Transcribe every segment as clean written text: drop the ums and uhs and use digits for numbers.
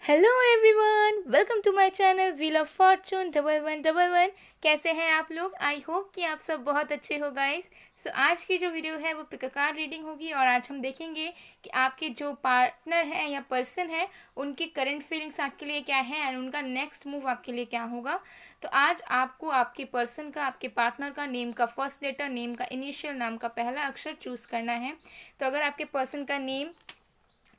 Hello everyone, welcome to my channel wheel of fortune 1111। कैसे हैं आप लोग? आई होप कि आप सब बहुत अच्छे हो गाइस। सो आज की जो वीडियो है वो पिक अ कार्ड रीडिंग होगी और आज हम देखेंगे कि आपके जो पार्टनर हैं या पर्सन है उनकी करंट फीलिंग्स आपके लिए क्या है एंड उनका नेक्स्ट मूव आपके लिए क्या होगा। तो आज आपको आपके पर्सन का, आपके पार्टनर का नेम का फर्स्ट लेटर, नेम का इनिशियल, नाम का पहला अक्षर चूज़ करना है। तो अगर आपके पर्सन का नेम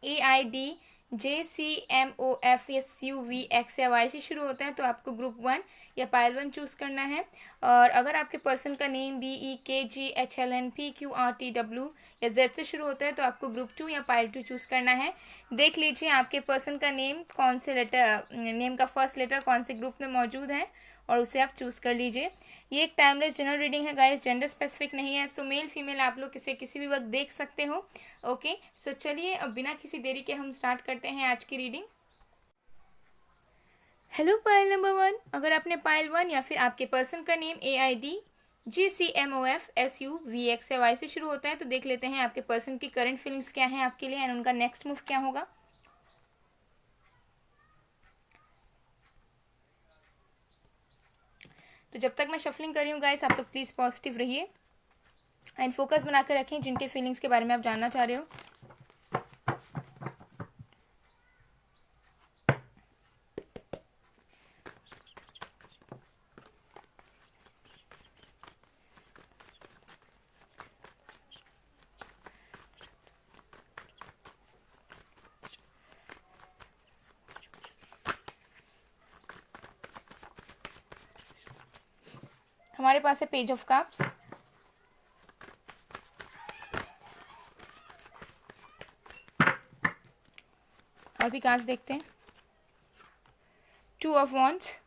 AIDJCMOFSUVX या वाई से शुरू होता है तो आपको ग्रुप 1 या पाइल 1 चूज़ करना है। और अगर आपके पर्सन का नेम BEKGHLNPQRTW या जेड से शुरू होता है तो आपको ग्रुप 2 या पाइल 2 चूज़ करना है। देख लीजिए आपके पर्सन का नेम कौन से लेटर, नेम का फर्स्ट लेटर कौन से ग्रुप में मौजूद है और उसे आप चूज़ कर लीजिए। ये एक टाइमलेस जनरल रीडिंग है गाइस, जेंडर स्पेसिफिक नहीं है। सो मेल फीमेल आप लोग इसे किसी भी वक्त देख सकते हो। ओके, सो चलिए अब बिना किसी देरी के हम स्टार्ट करते हैं आज की रीडिंग। हेलो पाइल नंबर 1, अगर आपने पाइल 1 या फिर आपके पर्सन का नेम AIDGCMOFSUVX या वाई से शुरू होता है तो देख लेते हैं आपके पर्सन की करंट फीलिंग्स क्या है आपके लिए एंड उनका नेक्स्ट मूव क्या होगा। तो जब तक मैं शफलिंग कर रही हूँ गाइस, आप लोग प्लीज़ पॉजिटिव रहिए एंड फोकस बनाकर रखें जिनके फीलिंग्स के बारे में आप जानना चाह रहे हो। हमारे पास है पेज ऑफ कप्स, और भी कार्ड्स देखते हैं। 2 of wands,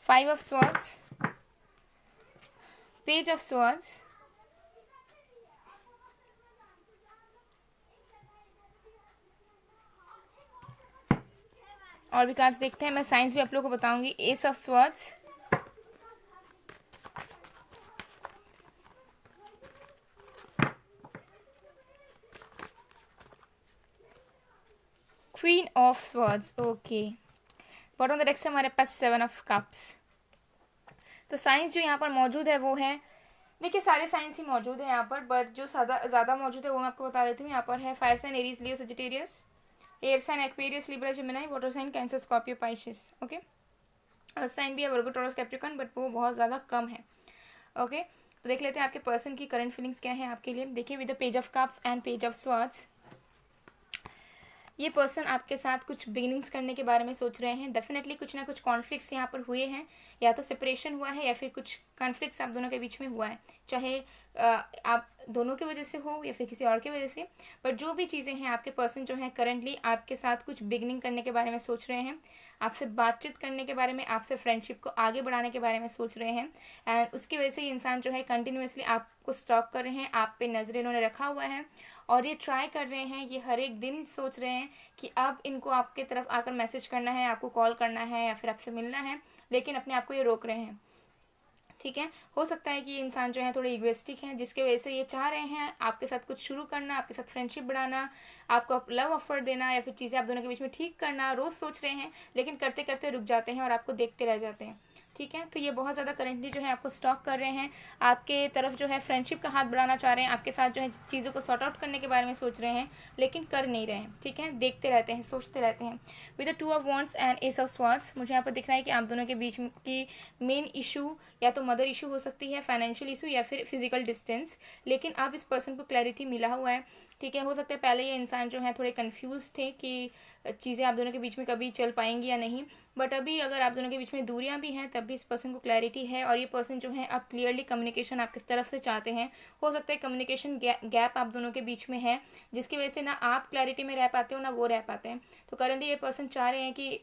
5 of swords, page of swords, और भी कार्ड्स देखते हैं। मैं साइंस भी आप लोगों को बताऊंगी। S of swords, queen of swords. Okay, bottom of the deck से हमारे पास 7 ऑफ कप्स। तो साइंस जो यहाँ पर मौजूद है वो है, देखिए सारे साइंस ही मौजूद है यहाँ पर, बट जो ज़्यादा मौजूद है वो मैं आपको बता देती हूँ। यहाँ पर है fire sign Aries Leo Sagittarius, air sign Aquarius Libra Gemini, water sign Cancer Scorpio Pisces. Okay, earth sign भी है वर्गो टॉरस कैप्रिकॉर्न, बट वो बहुत ज़्यादा कम है। ओके, तो देख लेते हैं आपके पर्सन की करंट फीलिंग्स क्या है आपके लिए। देखिए with the page of cups and page of swords, ये पर्सन आपके साथ कुछ बिगिनिंग्स करने के बारे में सोच रहे हैं। डेफिनेटली कुछ ना कुछ कॉन्फ्लिक्ट्स यहाँ पर हुए हैं, या तो सेपरेशन हुआ है या फिर कुछ कॉन्फ्लिक्ट्स आप दोनों के बीच में हुआ है, चाहे आप दोनों की वजह से हो या फिर किसी और की वजह से। बट जो भी चीज़ें हैं, आपके पर्सन जो है करंटली आपके साथ कुछ बिगिनिंग करने के बारे में सोच रहे हैं, आपसे बातचीत करने के बारे में, आपसे फ्रेंडशिप को आगे बढ़ाने के बारे में सोच रहे हैं। एंड उसकी वजह से ये इंसान जो है कंटिन्यूसली आपको स्टॉक कर रहे हैं, आप पे नज़र इन्होंने रखा हुआ है और ये ट्राई कर रहे हैं, ये हर एक दिन सोच रहे हैं कि अब इनको आपके तरफ आकर मैसेज करना है, आपको कॉल करना है या फिर आपसे मिलना है, लेकिन अपने आप को ये रोक रहे हैं। ठीक है, हो सकता है कि ये इंसान जो है थोड़े इगोइस्टिक हैं, जिसके वजह से ये चाह रहे हैं आपके साथ कुछ शुरू करना, आपके साथ फ्रेंडशिप बढ़ाना, आपको लव ऑफर देना या फिर चीज़ें आप दोनों के बीच में ठीक करना। रोज़ सोच रहे हैं लेकिन करते करते रुक जाते हैं और आपको देखते रह जाते हैं। ठीक है, तो ये बहुत ज़्यादा करेंटली जो है आपको स्टॉक कर रहे हैं, आपके तरफ जो है फ्रेंडशिप का हाथ बढ़ाना चाह रहे हैं, आपके साथ जो है चीज़ों को सॉर्ट आउट करने के बारे में सोच रहे हैं लेकिन कर नहीं रहे हैं। ठीक है, देखते रहते हैं, सोचते रहते हैं। With the 2 of wands and S of swords, मुझे यहाँ पर दिख रहा है कि आप दोनों के बीच की मेन इशू या तो मदर इशू हो सकती है, फाइनेंशियल इशू या फिर फिजिकल डिस्टेंस, लेकिन अब इस पर्सन को क्लैरिटी मिला हुआ है। ठीक है, हो सकता है पहले ये इंसान जो है थोड़े कंफ्यूज थे कि चीज़ें आप दोनों के बीच में कभी चल पाएंगी या नहीं, बट अभी अगर आप दोनों के बीच में दूरियां भी हैं तब भी इस पर्सन को क्लैरिटी है और ये पर्सन जो है अब क्लियरली कम्युनिकेशन आपकी तरफ से चाहते हैं। हो सकता है कम्युनिकेशन गैप आप दोनों के बीच में है, जिसकी वजह से ना आप क्लैरिटी में रह पाते हो ना वो रह पाते हैं। तो करंटली ये पर्सन चाह रहे हैं कि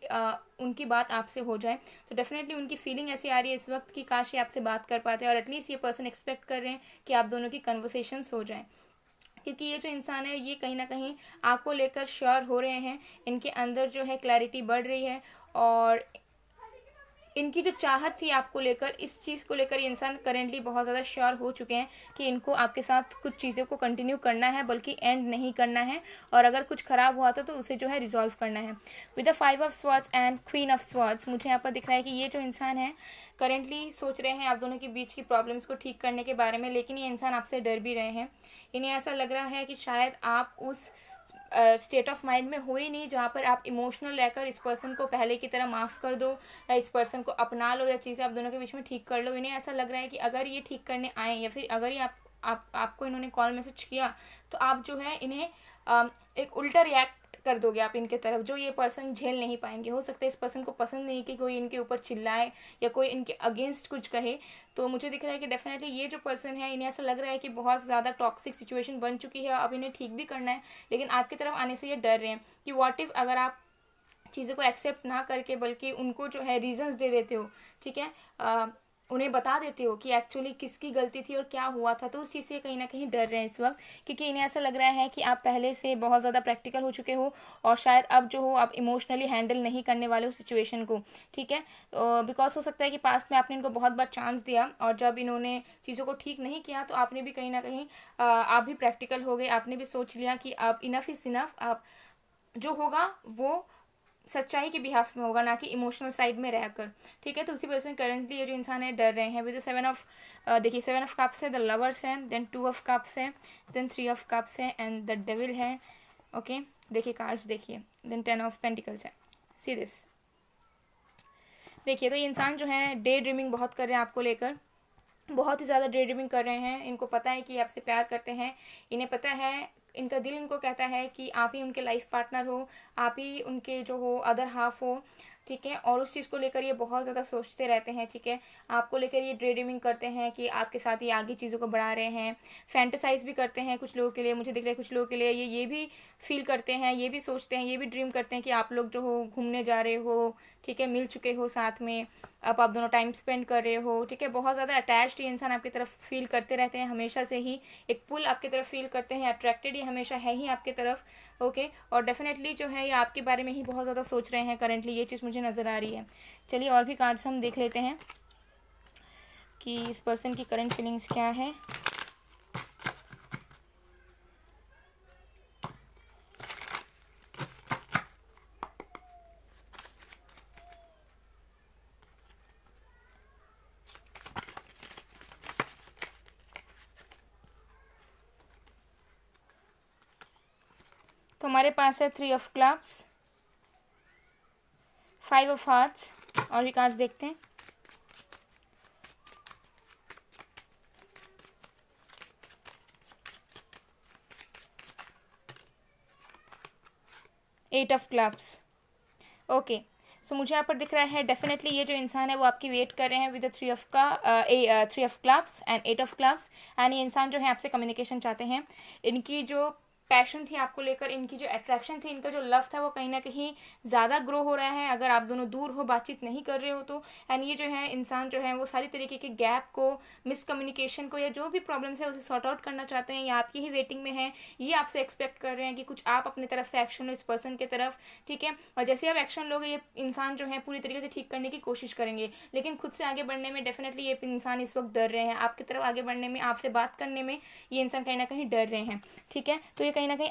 उनकी बात आपसे हो जाए। तो डेफिनेटली उनकी फीलिंग ऐसी आ रही है इस वक्त कि काश ये आपसे बात कर पाते हैं और एटलीस्ट ये पर्सन एक्सपेक्ट कर रहे हैं कि आप दोनों की कन्वर्सेशंस हो जाएं। क्योंकि ये जो इंसान है ये कहीं ना कहीं आपको लेकर श्योर हो रहे हैं, इनके अंदर जो है क्लैरिटी बढ़ रही है, और इनकी जो चाहत थी आपको लेकर, इस चीज़ को लेकर ये इंसान करेंटली बहुत ज़्यादा श्योर हो चुके हैं कि इनको आपके साथ कुछ चीज़ों को कंटिन्यू करना है, बल्कि एंड नहीं करना है, और अगर कुछ ख़राब हुआ था तो उसे जो है रिजॉल्व करना है। With the 5 of swords and queen of swords मुझे यहाँ पर दिख रहा है कि ये जो इंसान है करेंटली सोच रहे हैं आप दोनों के बीच की प्रॉब्लम्स को ठीक करने के बारे में, लेकिन ये इंसान आपसे डर भी रहे हैं। इन्हें ऐसा लग रहा है कि शायद आप उस स्टेट ऑफ माइंड में हो ही नहीं जहाँ पर आप इमोशनल रहकर इस पर्सन को पहले की तरह माफ़ कर दो, या इस पर्सन को अपना लो, या चीज़ें आप दोनों के बीच में ठीक कर लो। इन्हें ऐसा लग रहा है कि अगर ये ठीक करने आए, या फिर अगर ये आपको इन्होंने कॉल मैसेज किया, तो आप जो है इन्हें एक उल्टा रिएक्ट कर दोगे आप इनके तरफ, जो ये पर्सन झेल नहीं पाएंगे। हो सकता है इस पर्सन को पसंद नहीं कि कोई इनके ऊपर चिल्लाए या कोई इनके अगेंस्ट कुछ कहे। तो मुझे दिख रहा है कि डेफिनेटली ये जो पर्सन है इन्हें ऐसा लग रहा है कि बहुत ज़्यादा टॉक्सिक सिचुएशन बन चुकी है, अब इन्हें ठीक भी करना है, लेकिन आपकी तरफ आने से ये डर रहे हैं कि व्हाट इफ़ अगर आप चीज़ों को एक्सेप्ट ना करके बल्कि उनको जो है रीजंस दे देते हो, ठीक है, उन्हें बता देते हो कि एक्चुअली किसकी गलती थी और क्या हुआ था, तो उस चीज़ से कहीं ना कहीं डर रहे हैं इस वक्त, क्योंकि इन्हें ऐसा लग रहा है कि आप पहले से बहुत ज़्यादा प्रैक्टिकल हो चुके हो, और शायद अब जो हो आप इमोशनली हैंडल नहीं करने वाले हो सिचुएशन को, ठीक है। बिकॉज हो सकता है कि पास्ट में आपने इनको बहुत बार चांस दिया, और जब इन्होंने चीज़ों को ठीक नहीं किया तो आपने भी कहीं ना कहीं आप भी प्रैक्टिकल हो गए, आपने भी सोच लिया कि अब इनफ इज़ इनफ, आप जो होगा वो सच्चाई के बिहाफ में होगा, ना कि इमोशनल साइड में रहकर, ठीक है। तो उसी वजह से करंटली ये जो इंसान है डर रहे हैं। विद 7 ऑफ देखिए 7 ऑफ कप्स है, द लवर्स है, देन 2 ऑफ कप्स है, देन 3 ऑफ कप्स है, एंड द डेविल है। ओके देखिए कार्ड्स देखिए, देन 10 ऑफ पेंटिकल्स है। सी दिस, देखिए तो ये इंसान जो है डे ड्रीमिंग बहुत कर रहे हैं आपको लेकर, बहुत ही ज़्यादा डे ड्रीमिंग कर रहे हैं। इनको पता है कि आपसे प्यार करते हैं, इन्हें पता है, इनका दिल इनको कहता है कि आप ही उनके लाइफ पार्टनर हो, आप ही उनके जो हो अदर हाफ हो, ठीक है। और उस चीज़ को लेकर ये बहुत ज़्यादा सोचते रहते हैं, ठीक है। आपको लेकर ये डे ड्रीमिंग करते हैं कि आपके साथ ये आगे चीज़ों को बढ़ा रहे हैं, फैंटेसाइज भी करते हैं कुछ लोगों के लिए, मुझे दिख रहा है कुछ लोगों के लिए ये भी फील करते हैं, ये भी सोचते हैं, ये भी ड्रीम करते हैं कि आप लोग जो हो घूमने जा रहे हो, ठीक है, मिल चुके हो साथ में, अब आप दोनों टाइम स्पेंड कर रहे हो, ठीक है। बहुत ज़्यादा अटैच्ड ये इंसान आपकी तरफ फील करते रहते हैं हमेशा से ही, एक पुल आपकी तरफ फील करते हैं, अट्रैक्टेड ये हमेशा है ही आपकी तरफ, ओके। और डेफिनेटली जो है ये आपके बारे में ही बहुत ज़्यादा सोच रहे हैं करंटली, ये चीज़ मुझे नज़र आ रही है। चलिए और भी कार्ड्स हम देख लेते हैं कि इस पर्सन की करंट फीलिंग्स क्या है। तो हमारे पास है 3 ऑफ क्लब्स, 5 ऑफ हार्ट्स, और भी कार्ड्स देखते हैं। Eight of clubs, okay. So मुझे यहाँ पर दिख रहा है डेफिनेटली ये जो इंसान है वो आपकी वेट कर रहे हैं with 3 of clubs and 8 of clubs, and ये इंसान जो है आपसे कम्युनिकेशन चाहते हैं। इनकी जो पैशन थी आपको लेकर, इनकी जो अट्रैक्शन थी, इनका जो लव था वो कहीं ना कहीं ज़्यादा ग्रो हो रहा है अगर आप दोनों दूर हो, बातचीत नहीं कर रहे हो तो। एंड ये जो है इंसान जो है वो सारी तरीके के गैप को, मिसकम्युनिकेशन को, या जो भी प्रॉब्लम्स है उसे सॉर्ट आउट करना चाहते हैं, या आपकी ही वेटिंग में है, ये आपसे एक्सपेक्ट कर रहे हैं कि कुछ आप अपनी तरफ से एक्शन लो इस पर्सन की तरफ, ठीक है। और जैसे आप एक्शन लोगे ये इंसान जो है पूरी तरीके से ठीक करने की कोशिश करेंगे, लेकिन खुद से आगे बढ़ने में डेफिनेटली ये इंसान इस वक्त डर रहे हैं, आपकी तरफ आगे बढ़ने में, आपसे बात करने में ये इंसान कहीं ना कहीं डर रहे हैं, ठीक है। तो ये कहीं ना कहीं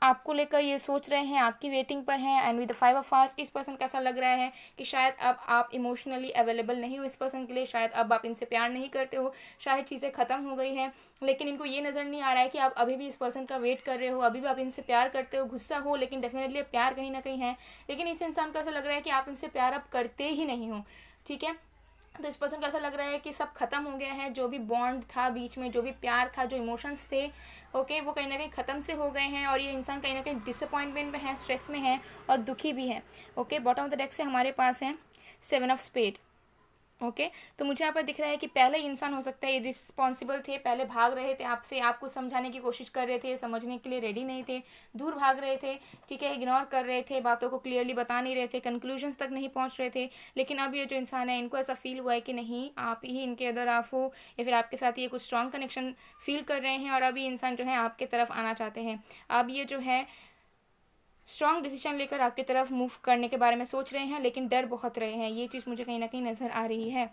आपको लेकर ये सोच रहे हैं, आपकी वेटिंग पर हैं। एंड विद 5 ऑफ हार्ट्स इस पर्सन का ऐसा लग रहा है कि शायद अब आप इमोशनली अवेलेबल नहीं हो इस पर्सन के लिए, शायद अब आप इनसे प्यार नहीं करते हो, शायद चीज़ें ख़त्म हो गई हैं, लेकिन इनको ये नज़र नहीं आ रहा है कि आप अभी भी इस पर्सन का वेट कर रहे हो, अभी भी आप इनसे प्यार करते हो, गुस्सा हो, लेकिन डेफिनेटली प्यार कहीं ना कहीं है। लेकिन इस इंसान को ऐसा लग रहा है कि आप इनसे प्यार अब करते ही नहीं हो, ठीक है। तो इस पर्सन को ऐसा लग रहा है कि सब खत्म हो गया है, जो भी बॉन्ड था बीच में, जो भी प्यार था, जो इमोशंस थे, ओके, वो कहीं ना कहीं ख़त्म से हो गए हैं, और ये इंसान कहीं ना कहीं डिसअपॉइंटमेंट में है, स्ट्रेस में है और दुखी भी है, okay. Bottom of the deck से हमारे पास है 7 ऑफ स्पेड, ओके तो मुझे यहाँ पर दिख रहा है कि पहले इंसान हो सकता है रिस्पॉन्सिबल थे, पहले भाग रहे थे आपसे, आपको समझाने की कोशिश कर रहे थे, समझने के लिए रेडी नहीं थे, दूर भाग रहे थे, ठीक है, इग्नोर कर रहे थे, बातों को क्लियरली बता नहीं रहे थे, कंक्लूजन्स तक नहीं पहुंच रहे थे। लेकिन अब ये जो इंसान है, इनको ऐसा फील हुआ है कि नहीं, आप ही इनके अदर आप हो, या फिर आपके साथ ये कुछ स्ट्रॉन्ग कनेक्शन फील कर रहे हैं, और अब ये इंसान जो है आपके तरफ आना चाहते हैं। अब ये जो है स्ट्रॉन्ग डिसीजन लेकर आपकी तरफ मूव करने के बारे में सोच रहे हैं, लेकिन डर बहुत रहे हैं, ये चीज़ मुझे कहीं ना कहीं नज़र आ रही है।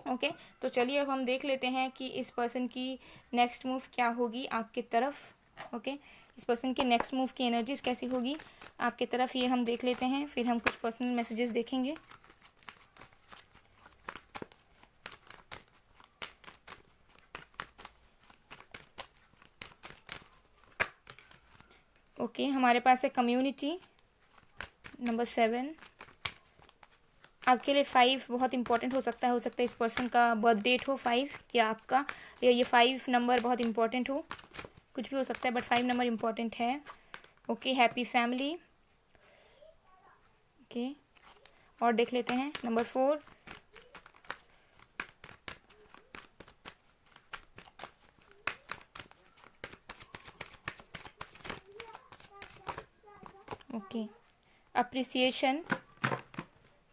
ओके तो चलिए अब हम देख लेते हैं कि इस पर्सन की नेक्स्ट मूव क्या होगी आपकी तरफ। ओके इस पर्सन के नेक्स्ट मूव की एनर्जीज कैसी होगी आपकी तरफ, ये हम देख लेते हैं, फिर हम कुछ पर्सनल मैसेजेस देखेंगे। ओके हमारे पास है कम्युनिटी नंबर 7। आपके लिए 5 बहुत इंपॉर्टेंट हो सकता है इस पर्सन का बर्थ डेट हो 5, या आपका, या ये 5 नंबर बहुत इंपॉर्टेंट हो, कुछ भी हो सकता है, बट 5 नंबर इंपॉर्टेंट है। Okay happy family. ओके और देख लेते हैं number 4। Okay appreciation.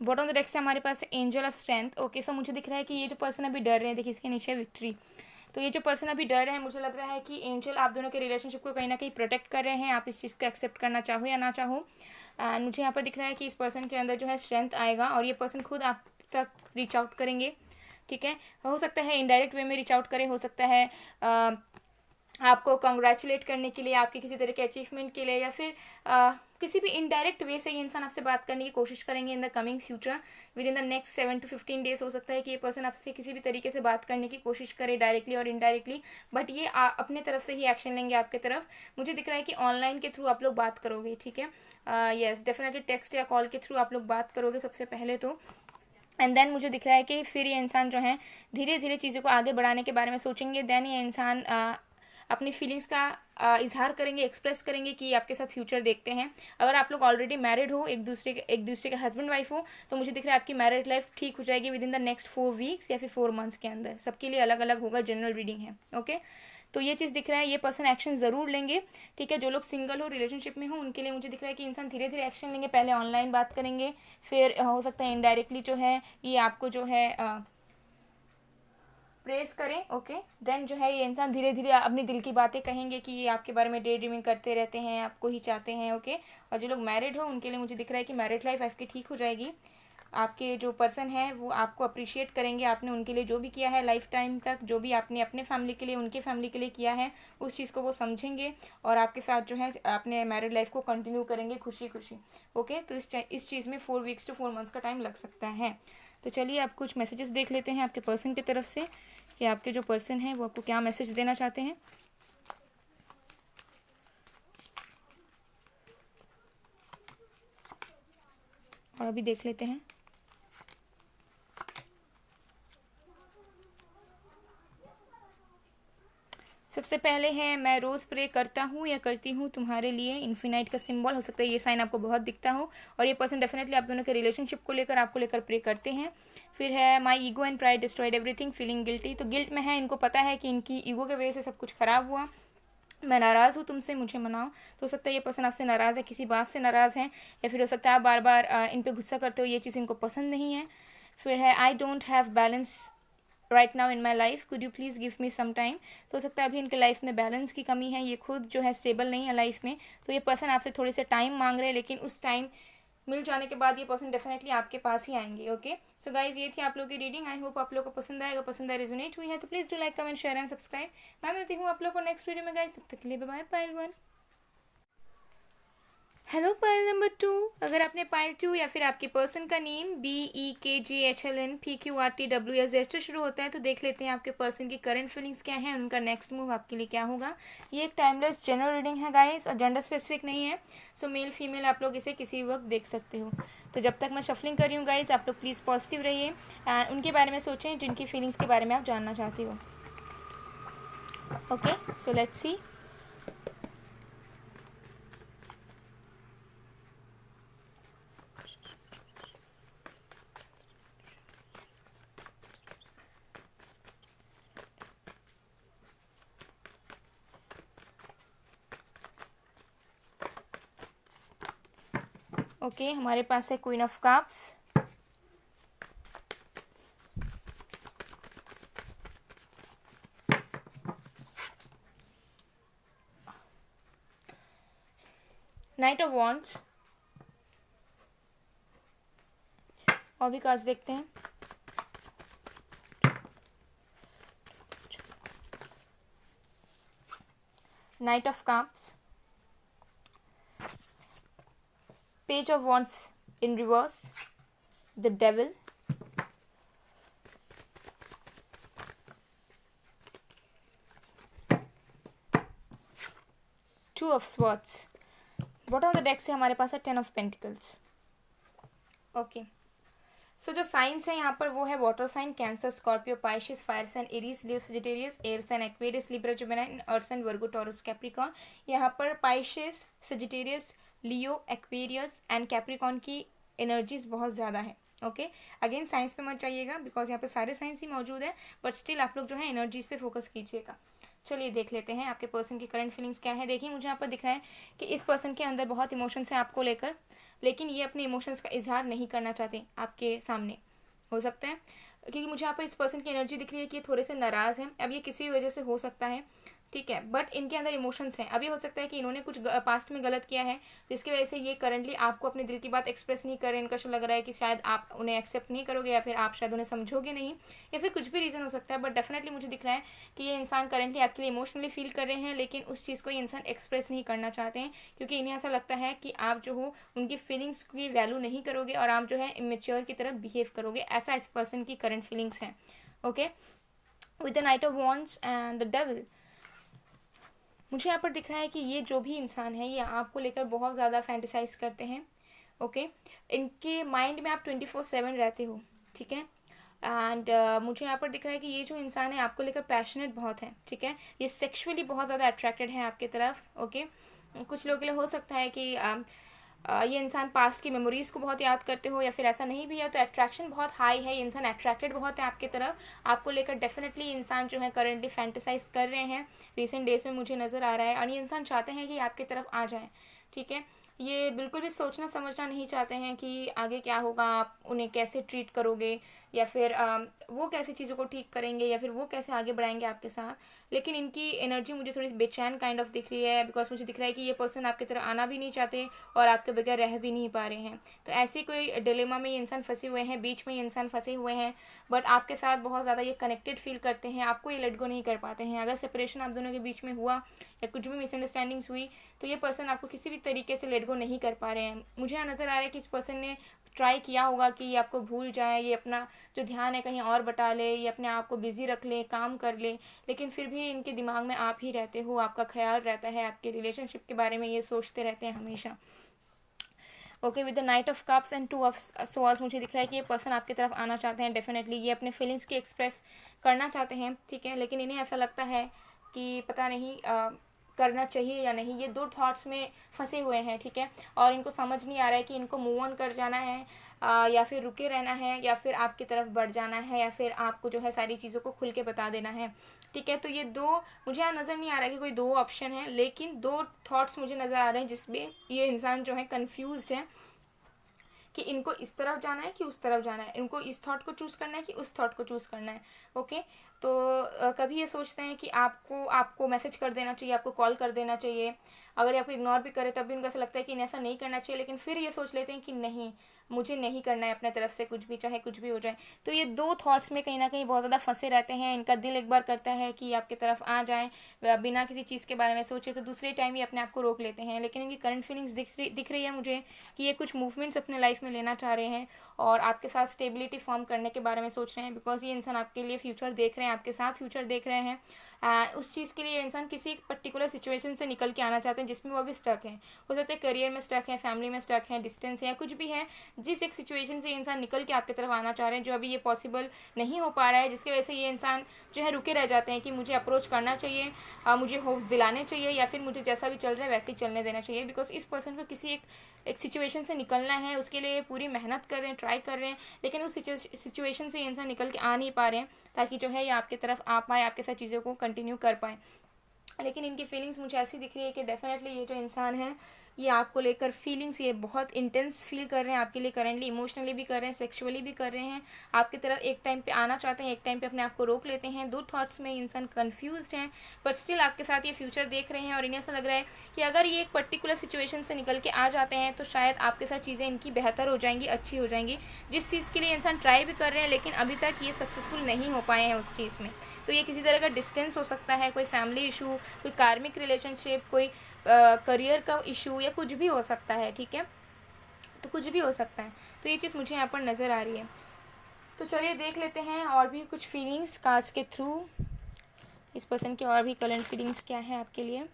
Bottom of the deck से हमारे पास angel of strength. Okay so मुझे दिख रहा है कि ये जो पर्सन अभी डर रहे हैं, देखिए इसके नीचे विक्ट्री, तो ये जो पर्सन अभी डर रहे हैं, मुझे लग रहा है कि एंजल आप दोनों के रिलेशनशिप को कहीं ना कहीं प्रोटेक्ट कर रहे हैं, आप इस चीज़ को एक्सेप्ट करना चाहो या ना चाहो। एंड मुझे यहाँ पर दिख रहा है कि इस पर्सन के अंदर जो है स्ट्रेंथ आएगा, और ये पर्सन खुद आप तक रीच आउट करेंगे, ठीक है, हो सकता है इनडायरेक्ट वे में रीच आउट करें, हो सकता है आपको कंग्रेचुलेट करने के लिए, आपके किसी तरह के अचीवमेंट के लिए, या फिर किसी भी इनडायरेक्ट वे से ये इंसान आपसे बात करने की कोशिश करेंगे in the coming future, with in the next 7 to 15 days. हो सकता है कि ये पर्सन आपसे किसी भी तरीके से बात करने की कोशिश करे, डायरेक्टली और इनडायरेक्टली, बट ये अपने तरफ से ही एक्शन लेंगे आपके तरफ। मुझे दिख रहा है कि ऑनलाइन के थ्रू आप लोग बात करोगे, ठीक है, यस डेफिनेटली टेक्स्ट या कॉल के थ्रू आप लोग बात करोगे सबसे पहले तो। एंड देन मुझे दिख रहा है कि फिर ये इंसान जो है धीरे धीरे चीज़ों को आगे बढ़ाने के बारे में सोचेंगे। देन ये इंसान अपनी फीलिंग्स का इजहार करेंगे, एक्सप्रेस करेंगे कि आपके साथ फ्यूचर देखते हैं। अगर आप लोग ऑलरेडी मैरिड हो, एक दूसरे के हस्बैंड वाइफ हो, तो मुझे दिख रहा है आपकी मैरिड लाइफ ठीक हो जाएगी with in the next 4 weeks या फिर 4 मंथ्स के अंदर। सबके लिए अलग अलग होगा, जनरल रीडिंग है। ओके तो ये चीज़ दिख रहा है, ये पर्सन एक्शन ज़रूर लेंगे, ठीक है। जो लोग सिंगल हो, रिलेशनशिप में हो, उनके लिए मुझे दिख रहा है कि इंसान धीरे धीरे एक्शन लेंगे। पहले ऑनलाइन बात करेंगे, फिर हो सकता है इनडायरेक्टली जो है ये आपको जो है प्रेस करें। ओके देन जो है ये इंसान धीरे धीरे अपनी दिल की बातें कहेंगे कि ये आपके बारे में डे ड्रीमिंग करते रहते हैं, आपको ही चाहते हैं। ओके और जो लोग मैरिड हो, उनके लिए मुझे दिख रहा है कि मैरिड लाइफ आपकी ठीक हो जाएगी। आपके जो पर्सन है वो आपको अप्रिशिएट करेंगे, आपने उनके लिए जो भी किया है लाइफ टाइम तक, जो भी आपने अपने फैमिली के लिए, उनके फैमिली के लिए किया है, उस चीज़ को वो समझेंगे, और आपके साथ जो है अपने मैरिड लाइफ को कंटिन्यू करेंगे खुशी खुशी। ओके तो इस चीज़ में 4 वीक्स to 4 मंथ्स का टाइम लग सकता है। तो चलिए आप कुछ मैसेजेस देख लेते हैं आपके पर्सन की तरफ से, कि आपके जो पर्सन है वो आपको क्या मैसेज देना चाहते हैं। और अभी देख लेते हैं। सबसे पहले है मैं रोज़ प्रे करता हूँ या करती हूँ तुम्हारे लिए, इन्फिनाइट का सिंबल। हो सकता है ये साइन आपको बहुत दिखता हो, और ये पर्सन डेफिनेटली आप दोनों के रिलेशनशिप को लेकर, आपको लेकर प्रे करते हैं। फिर है my ego and pride destroyed everything, feeling guilty. तो गिल्ट में है, इनको पता है कि इनकी ईगो की वजह से सब कुछ खराब हुआ, मैं नाराज़ हूँ तुमसे, मुझे मनाओ। तो हो सकता है ये पर्सन आपसे नाराज़ है, किसी बात से नाराज़ है, या फिर हो सकता है आप बार बार इन पर गुस्सा करते हो, ये चीज़ इनको पसंद नहीं है। फिर है I don't have balance right now in my life, could you please give me some time. तो हो सकता है अभी इनके लाइफ में बैलेंस की कमी है, ये खुद जो है स्टेबल नहीं है लाइफ में, तो ये पर्सन आपसे थोड़े से टाइम मांग रहे हैं, लेकिन उस टाइम मिल जाने के बाद ये पर्सन डेफिनेटली आपके पास ही आएंगे। ओके सो गाइज ये थी आप लोगों की रीडिंग। आई होप आप लोगों को पसंद आएगा, पसंद आए, रेजोनेट हुई है तो please do like, comment, share and subscribe. मैं मिलती हूँ आप लोगों को नेक्स्ट वीडियो में गाइज, तब तक के लिए बाय बाय पायल 1। हेलो पायल नंबर 2, अगर आपने पायल 2 या फिर आपके पर्सन का नेम BEKGHLN PQRTWS से शुरू होता है, तो देख लेते हैं आपके पर्सन की करंट फीलिंग्स क्या है, उनका नेक्स्ट मूव आपके लिए क्या होगा। ये एक टाइमलेस जनरल रीडिंग है गाइस, और जेंडर स्पेसिफिक नहीं है, सो मेल फीमेल आप लोग इसे किसी वक्त देख सकते हो। तो जब तक मैं शफलिंग कर रही हूँ गाइस, आप लोग प्लीज़ पॉजिटिव रहिए, उनके बारे में सोचें जिनकी फीलिंग्स के बारे में आप जानना चाहते हो। Okay so let's see. Okay, हमारे पास है queen of cups, night of wands, और भी कार्ड्स देखते हैं। Night of cups, page of wands in reverse, the devil, two of swords. Bottom of the deck से हमारे पास है 10 ऑफ पेंटिकल्स। ओके, सो जो साइंस है यहाँ पर वो है water sign, Cancer, Scorpio, Pisces, fire sign, Aries, Leo, Sagittarius, air sign, Aquarius, Libra, Gemini, earth sign, Virgo, Taurus, Capricorn. यहाँ पर Pisces, Sagittarius, Leo, Aquarius and Capricorn की एनर्जीज बहुत ज़्यादा है। ओके, अगेन साइंस पे मत जाइएगा बिकॉज यहाँ पे सारे साइंस ही मौजूद है, बट स्टिल आप लोग जो है एनर्जीज पे फोकस कीजिएगा। चलिए देख लेते हैं आपके पर्सन की करंट फीलिंग्स क्या है। देखिए, मुझे यहाँ पर दिख रहा है कि इस पर्सन के अंदर बहुत इमोशंस हैं आपको लेकर, लेकिन ये अपने इमोशंस का इजहार नहीं करना चाहते आपके सामने। हो सकता है क्योंकि मुझे यहाँ पर इस पर्सन की एनर्जी दिख रही है कि ये थोड़े से नाराज़ हैं। अब ये किसी वजह से हो सकता है, ठीक है, बट इनके अंदर इमोशंस हैं। अभी हो सकता है कि इन्होंने कुछ पास्ट में गलत किया है जिसकी वजह से ये करंटली आपको अपने दिल की बात एक्सप्रेस नहीं कर रहे। इनका लग रहा है कि शायद आप उन्हें एक्सेप्ट नहीं करोगे या फिर आप शायद उन्हें समझोगे नहीं, या फिर कुछ भी रीज़न हो सकता है। बट डेफिनेटली मुझे दिख रहा है कि ये इंसान करंटली आपके लिए इमोशनली फील कर रहे हैं, लेकिन उस चीज़ को ये इंसान एक्सप्रेस नहीं करना चाहते हैं क्योंकि इन्हें ऐसा लगता है कि आप जो हो उनकी फीलिंग्स की वैल्यू नहीं करोगे और आप जो है इमेच्योर की तरफ बिहेव करोगे। ऐसा इस पर्सन की करंट फीलिंग्स हैं। Okay, with the night of wands and the devil, मुझे यहाँ पर दिख रहा है कि ये जो भी इंसान है ये आपको लेकर बहुत ज़्यादा फैंटिसाइज करते हैं। ओके, इनके माइंड में आप 24/7 रहते हो, ठीक है। एंड मुझे यहाँ पर दिख रहा है कि ये जो इंसान है आपको लेकर पैशनेट बहुत है, ठीक है। ये सेक्सुअली बहुत ज़्यादा अट्रैक्टेड है आपकी तरफ। ओके, कुछ लोगों के लिए हो सकता है कि ये इंसान पास्ट की मेमोरीज को बहुत याद करते हो, या फिर ऐसा नहीं भी है तो अट्रैक्शन बहुत हाई है, ये इंसान अट्रैक्टेड बहुत है आपकी तरफ। आपको लेकर डेफिनेटली इंसान जो है करंटली फैंटिसाइज कर रहे हैं रिसेंट डेज में, मुझे नज़र आ रहा है। और ये इंसान चाहते हैं कि आपकी तरफ आ जाए, ठीक है। ये बिल्कुल भी सोचना समझना नहीं चाहते हैं कि आगे क्या होगा, आप उन्हें कैसे ट्रीट करोगे, या फिर वो कैसे चीज़ों को ठीक करेंगे, या फिर वो कैसे आगे बढ़ाएंगे आपके साथ। लेकिन इनकी एनर्जी मुझे थोड़ी बेचैन काइंड ऑफ दिख रही है बिकॉज मुझे दिख रहा है कि ये पर्सन आपकी तरफ आना भी नहीं चाहते और आपके बगैर रह भी नहीं पा रहे हैं। तो ऐसे कोई डिलेमा में ये इंसान फंसे हुए हैं, बीच में ये इंसान फंसे हुए हैं, बट आपके साथ बहुत ज़्यादा ये कनेक्टेड फील करते हैं, आपको ये लेट गो नहीं कर पाते हैं। अगर सेपरेशन आप दोनों के बीच में हुआ या कुछ भी मिसअंडरस्टैंडिंग्स हुई तो ये पर्सन आपको किसी भी तरीके से लेट गो नहीं कर पा रहे हैं। मुझे यहाँ नज़र आ रहा है कि इस पर्सन ने ट्राई किया होगा कि ये आपको भूल जाए, ये अपना जो ध्यान है कहीं और बटा ले, ये अपने आप को बिजी रख ले, काम कर ले, लेकिन फिर भी इनके दिमाग में आप ही रहते हो, आपका ख्याल रहता है, आपके रिलेशनशिप के बारे में ये सोचते रहते हैं हमेशा। Okay, with the night of cups and 2 of swords, मुझे दिख रहा है कि ये पर्सन आपकी तरफ आना चाहते हैं। डेफिनेटली ये अपने फीलिंग्स की एक्सप्रेस करना चाहते हैं, ठीक है, लेकिन इन्हें ऐसा लगता है कि पता नहीं करना चाहिए या नहीं। ये 2 थॉट्स में फंसे हुए हैं, ठीक है, और इनको समझ नहीं आ रहा है कि इनको मूव ऑन कर जाना है या फिर रुके रहना है, या फिर आपकी तरफ बढ़ जाना है, या फिर आपको जो है सारी चीज़ों को खुल के बता देना है, ठीक है। तो ये 2, मुझे यहाँ नज़र नहीं आ रहा है कि कोई 2 ऑप्शन है, लेकिन 2 थॉट्स मुझे नज़र आ रहे हैं जिसमें ये इंसान जो है कन्फ्यूज्ड है कि इनको इस तरफ जाना है कि उस तरफ जाना है, इनको इस थॉट को चूज़ करना है कि उस थॉट को चूज़ करना है। ओके, तो कभी ये सोचते हैं कि आपको मैसेज कर देना चाहिए, आपको कॉल कर देना चाहिए। अगर ये आपको इग्नोर भी करे तब भी उनको ऐसा लगता है कि ऐसा नहीं करना चाहिए, लेकिन फिर ये सोच लेते हैं कि नहीं, मुझे नहीं करना है अपने तरफ से कुछ भी, चाहे कुछ भी हो जाए। तो ये 2 थॉट्स में कहीं ना कहीं बहुत ज़्यादा फंसे रहते हैं। इनका दिल एक बार करता है कि आपकी तरफ आ जाएं, बिना किसी चीज़ के बारे में सोचे, तो दूसरे टाइम ये अपने आप को रोक लेते हैं। लेकिन इनकी करंट फीलिंग्स दिख रही है मुझे कि ये कुछ मूवमेंट्स अपने लाइफ में लेना चाह रहे हैं और आपके साथ स्टेबिलिटी फॉर्म करने के बारे में सोच रहे हैं, बिकॉज ये इंसान आपके लिए फ्यूचर देख रहे हैं, आपके साथ फ्यूचर देख रहे हैं। उस चीज़ के लिए ये इंसान किसी एक पर्टिकुलर सिचुएशन से निकल के आना चाहते हैं जिसमें वो अभी स्टक हैं। हो सकता है करियर में स्टक है, फैमिली में स्टक है, डिस्टेंस है, कुछ भी है, जिस एक सिचुएशन से ये इंसान निकल के आपकी तरफ आना चाह रहे हैं जो अभी ये पॉसिबल नहीं हो पा रहा है, जिसकी वजह से ये इंसान जो है रुके रह जाते हैं कि मुझे अप्रोच करना चाहिए, मुझे होप्स दिलाने चाहिए, या फिर मुझे जैसा भी चल रहा है वैसे ही चलने देना चाहिए। बिकॉज इस पर्सन को किसी एक सिचुएशन से निकलना है, उसके लिए पूरी मेहनत कर रहे हैं, ट्राई कर रहे हैं, लेकिन उस सिचुएशन से ये इंसान निकल के आ नहीं पा रहे हैं ताकि जो है ये आपकी तरफ आ पाए, आपके साथ चीज़ों को कंटिन्यू कर पाए। लेकिन इनकी फीलिंग्स मुझे ऐसी दिख रही है कि डेफिनेटली ये जो इंसान है ये आपको लेकर फीलिंग्स ये बहुत इंटेंस फील कर रहे हैं आपके लिए करंटली, इमोशनली भी कर रहे हैं, सेक्सुअली भी कर रहे हैं, आपकी तरफ एक टाइम पे आना चाहते हैं, एक टाइम पे अपने आप को रोक लेते हैं। दो थॉट्स में इंसान कन्फ्यूज्ड हैं, बट स्टिल आपके साथ ये फ्यूचर देख रहे हैं और इन्हें ऐसा लग रहा है कि अगर ये एक पर्टिकुलर सिचुएशन से निकल के आ जाते हैं तो शायद आपके साथ चीज़ें इनकी बेहतर हो जाएंगी, अच्छी हो जाएंगी, जिस चीज़ के लिए इंसान ट्राई भी कर रहे हैं लेकिन अभी तक ये सक्सेसफुल नहीं हो पाए हैं उस चीज़ में। तो ये किसी तरह का डिस्टेंस हो सकता है, कोई फैमिली इशू, कोई कार्मिक रिलेशनशिप, कोई करियर का इशू, या कुछ भी हो सकता है, ठीक है, तो कुछ भी हो सकता है। तो ये चीज़ मुझे यहाँ पर नज़र आ रही है। तो चलिए देख लेते हैं और भी कुछ फीलिंग्स कार्ड्स के थ्रू, इस पर्सन की और भी करंट फीलिंग्स क्या है आपके लिए।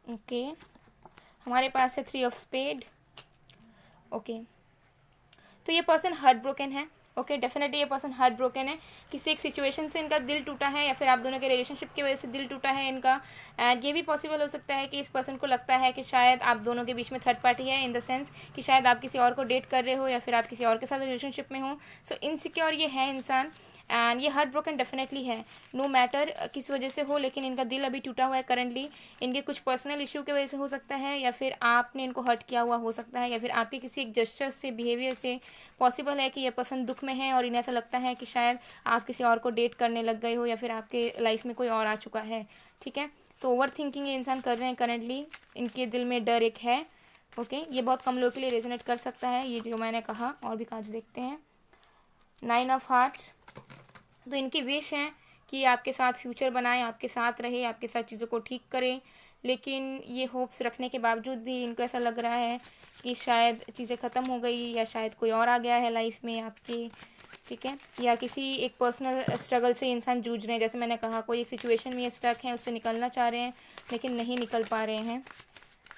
ओके, हमारे पास है 3 ऑफ स्पेड। ओके, तो ये पर्सन हार्ट ब्रोकन है। ओके, डेफिनेटली ये पर्सन हार्ट ब्रोकन है, किसी एक सिचुएशन से इनका दिल टूटा है या फिर आप दोनों के रिलेशनशिप की वजह से दिल टूटा है इनका। एंड ये भी पॉसिबल हो सकता है कि इस पर्सन को लगता है कि शायद आप दोनों के बीच में थर्ड पार्टी है, इन द सेंस कि शायद आप किसी और को डेट कर रहे हो या फिर आप किसी और के साथ रिलेशनशिप में हो। सो इनसिक्योर ये है इंसान, एंड ये हार्ट ब्रोकन डेफिनेटली है, नो मैटर किस वजह से हो, लेकिन इनका दिल अभी टूटा हुआ है करंटली। इनके कुछ पर्सनल इशू की वजह से हो सकता है, या फिर आपने इनको हर्ट किया हुआ हो सकता है, या फिर आपके किसी एक जेस्चर से, बिहेवियर से पॉसिबल है कि ये पर्सन दुख में है और इन्हें ऐसा लगता है कि शायद आप किसी और को डेट करने लग गए हो या फिर आपके लाइफ में कोई और आ चुका है, ठीक है। तो ओवर थिंकिंग ये इंसान कर रहे हैं करंटली, इनके दिल में डर एक है। ओके, ये बहुत कम लोगों के लिए रेजोनेट कर सकता है ये जो मैंने कहा। और भी कार्ड्स देखते हैं। 9 ऑफ हार्ट्स, तो इनकी विश है कि आपके साथ फ्यूचर बनाए, आपके साथ रहे, आपके साथ चीज़ों को ठीक करे, लेकिन ये होप्स रखने के बावजूद भी इनको ऐसा लग रहा है कि शायद चीज़ें ख़त्म हो गई या शायद कोई और आ गया है लाइफ में आपकी, ठीक है, या किसी एक पर्सनल स्ट्रगल से इंसान जूझ रहे हैं। जैसे मैंने कहा, कोई एक सिचुएशन में स्टक है, उससे निकलना चाह रहे हैं लेकिन नहीं निकल पा रहे हैं।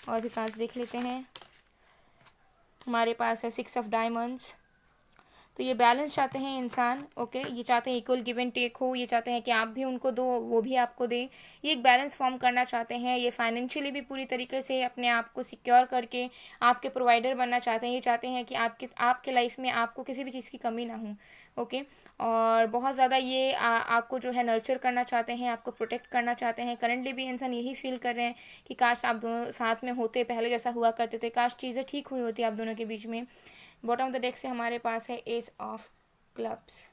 और भी कार्ड्स देख लेते हैं। हमारे पास है 6 ऑफ डायमंड्स, तो ये बैलेंस चाहते हैं इंसान। ओके, ये चाहते हैं इक्वल गिव एंड टेक हो, ये चाहते हैं कि आप भी उनको दो, वो भी आपको दे, ये एक बैलेंस फॉर्म करना चाहते हैं। ये फाइनेंशियली भी पूरी तरीके से अपने आप को सिक्योर करके आपके प्रोवाइडर बनना चाहते हैं। ये चाहते हैं कि आपके लाइफ में आपको किसी भी चीज़ की कमी ना हो। ओके, और बहुत ज़्यादा ये आपको जो है नर्चर करना चाहते हैं, आपको प्रोटेक्ट करना चाहते हैं। करंटली भी इंसान यही फील कर रहे हैं कि काश आप दोनों साथ में होते, पहले जैसा हुआ करते थे, काश चीज़ें ठीक हुई होती आप दोनों के बीच में। बॉटम ऑफ द डेक से हमारे पास है एस ऑफ क्लब्स।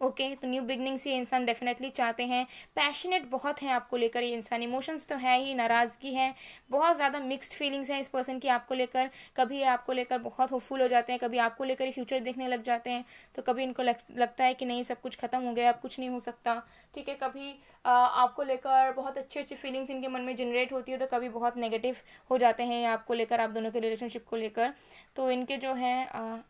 ओके, तो न्यू बिगनिंग्स ये इंसान डेफिनेटली चाहते हैं। पैशनेट बहुत है आपको लेकर ये इंसान, इमोशंस तो है ही, नाराज़गी है, बहुत ज़्यादा मिक्स्ड फीलिंग्स हैं इस पर्सन की आपको लेकर। कभी आपको लेकर बहुत होपफुल हो जाते हैं, कभी आपको लेकर ही फ्यूचर देखने लग जाते हैं, तो कभी इनको लगता है कि नहीं सब कुछ खत्म हो गया, अब कुछ नहीं हो सकता, ठीक है। कभी आपको लेकर बहुत अच्छी अच्छी फीलिंग्स इनके मन में जनरेट होती है, तो कभी बहुत नेगेटिव हो जाते हैं आपको लेकर, आप दोनों के रिलेशनशिप को लेकर। तो इनके जो है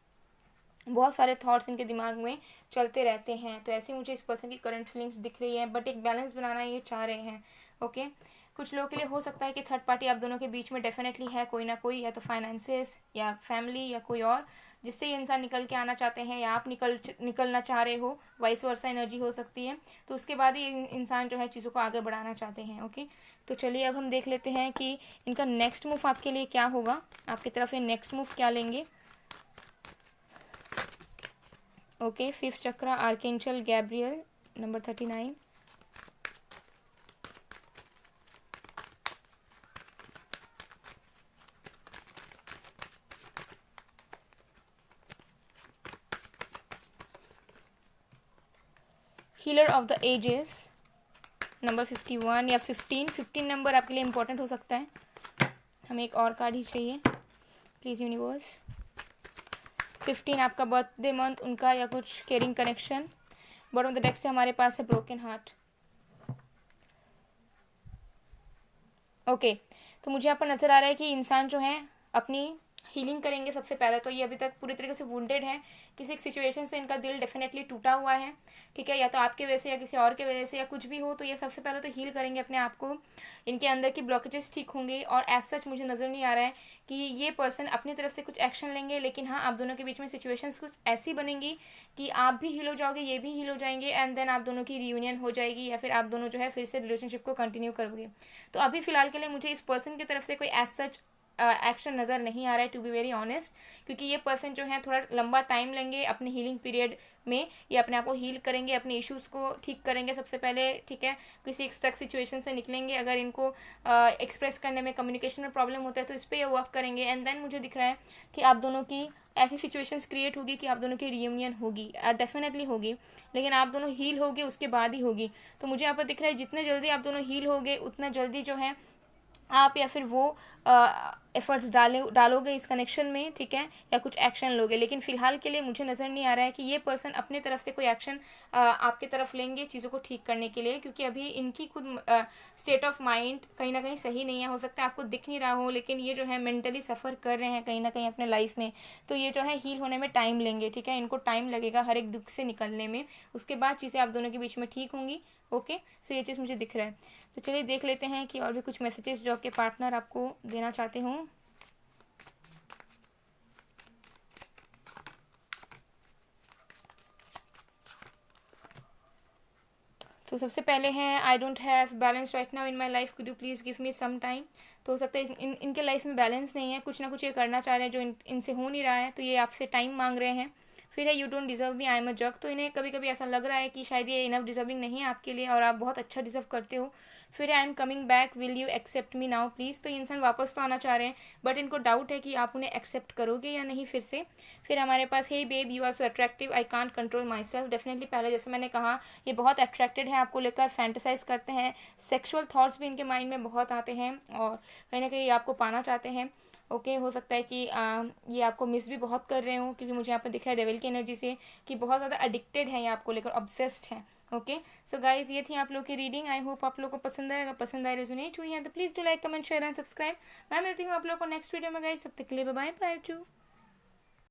बहुत सारे थॉट्स इनके दिमाग में चलते रहते हैं। तो ऐसे मुझे इस पर्सन की करंट फीलिंग्स दिख रही है, बट एक बैलेंस बनाना ये चाह रहे हैं। ओके, कुछ लोगों के लिए हो सकता है कि थर्ड पार्टी आप दोनों के बीच में डेफिनेटली है कोई ना कोई, या तो फाइनेंसेस या फैमिली या कोई और, जिससे ये इंसान निकल के आना चाहते हैं, या आप निकलना चाह रहे हो, वाइस वर्सा एनर्जी हो सकती है। तो उसके बाद ही इंसान जो है चीज़ों को आगे बढ़ाना चाहते हैं। ओके, तो चलिए अब हम देख लेते हैं कि इनका नेक्स्ट मूव आपके लिए क्या होगा, आपकी तरफ ये नेक्स्ट मूव क्या लेंगे। Okay, 5th chakra, archangel Gabriel, number 39। Healer of the ages, number 51 या 15 नंबर आपके लिए इम्पोर्टेंट हो सकता है। हमें एक और कार्ड ही चाहिए प्लीज़ यूनिवर्स। 15 आपका बर्थडे मंथ, उनका या कुछ caring connection. Bottom of the deck से हमारे पास है ब्रोकन हार्ट। ओके, तो मुझे यहाँ पर नज़र आ रहा है कि इंसान जो है अपनी हीलिंग करेंगे सबसे पहले तो। ये अभी तक पूरी तरीके से वुंडेड है, किसी एक सिचुएशन से इनका दिल डेफिनेटली टूटा हुआ है, ठीक है, या तो आपके वजह से या किसी और के वजह से या कुछ भी हो, तो ये सबसे पहले तो हील करेंगे अपने आप को, इनके अंदर की ब्लॉकेजेस ठीक होंगे। और एज सच मुझे नज़र नहीं आ रहा है कि ये पर्सन अपनी तरफ से कुछ एक्शन लेंगे, लेकिन हाँ आप दोनों के बीच में सिचुएशंस कुछ ऐसी बनेंगी कि आप भी हील हो जाओगे, ये भी हील हो जाएंगे, एंड देन आप दोनों की रियूनियन हो जाएगी, या फिर आप दोनों जो है फिर से रिलेशनशिप को कंटिन्यू करोगे। तो अभी फिलहाल के लिए मुझे इस पर्सन की तरफ से कोई एज सच एक्शन नज़र नहीं आ रहा है, टू बी वेरी ऑनेस्ट, क्योंकि ये पर्सन जो है थोड़ा लंबा टाइम लेंगे अपने हीलिंग पीरियड में, ये अपने आप को हील करेंगे, अपने इश्यूज़ को ठीक करेंगे सबसे पहले, ठीक है, किसी एक स्टक सिचुएशन से निकलेंगे। अगर इनको एक्सप्रेस करने में, कम्युनिकेशन में प्रॉब्लम होता है तो इस पर ये वर्क करेंगे, एंड देन मुझे दिख रहा है कि आप दोनों की ऐसी सिचुएशंस क्रिएट होगी कि आप दोनों की रियूनियन होगी, डेफिनेटली होगी, लेकिन आप दोनों हील होगे उसके बाद ही होगी। तो मुझे यहाँ पर दिख रहा है जितने जल्दी आप दोनों हील होगे उतना जल्दी जो है आप या फिर वो एफर्ट्स डालोगे इस कनेक्शन में, ठीक है, या कुछ एक्शन लोगे। लेकिन फिलहाल के लिए मुझे नज़र नहीं आ रहा है कि ये पर्सन अपने तरफ से कोई एक्शन आपके तरफ लेंगे चीज़ों को ठीक करने के लिए, क्योंकि अभी इनकी खुद स्टेट ऑफ माइंड कहीं ना कहीं सही नहीं है। हो सकता है आपको दिख नहीं रहा हो, लेकिन ये जो है मेंटली सफ़र कर रहे हैं कहीं ना कहीं अपने लाइफ में, तो ये जो है हील होने में टाइम लेंगे, ठीक है, इनको टाइम लगेगा हर एक दुख से निकलने में, उसके बाद चीज़ें आप दोनों के बीच में ठीक होंगी। ओके, सो ये चीज़ मुझे दिख रहा है। तो चलिए देख लेते हैं कि और भी कुछ मैसेजेस जो आपके पार्टनर आपको देना चाहते हों। तो सबसे पहले हैं I don't have balance right now in my life, could you please give me some time. तो हो सकता है इनके लाइफ में बैलेंस नहीं है, कुछ ना कुछ ये करना चाह रहे हैं जो इनसे हो नहीं रहा है, तो ये आपसे टाइम मांग रहे हैं। फिर है you don't deserve me, I am a jug, तो इन्हें कभी कभी ऐसा लग रहा है कि शायद ये इनफ डिजर्विंग नहीं है आपके लिए और आप बहुत अच्छा डिजर्व करते हो। फिर I am coming back, will you accept me now please, तो इंसान वापस तो आना चाह रहे हैं बट इनको डाउट है कि आप उन्हें एक्सेप्ट करोगे या नहीं फिर से। फिर हमारे पास hey babe you are so attractive, I can't control my self, definitely पहले जैसे मैंने कहा ये बहुत अट्रैक्टेड है आपको लेकर, फैंटेसाइज करते हैं, सेक्सुअल थॉट्स भी इनके माइंड में बहुत आते हैं और कहीं ना कहीं आपको पाना चाहते हैं। ओके, हो सकता है कि ये आपको मिस भी बहुत कर रहे हो, क्योंकि मुझे यहाँ पर दिख रहा है डेविल की एनर्जी से कि बहुत ज़्यादा एडिक्टेड है ये आपको लेकर, ऑब्सेस्ड है। ओके, सो गाइज ये थी आप लोग की रीडिंग, आई होप आप लोग को पसंद आएगा, पसंद आए रेजोनेट हुई है तो please do like comment share and subscribe. मैं मिलती हूँ आप लोग को नेक्स्ट वीडियो में गाइज, तब तक के लिए बाय बाय, बाय टू।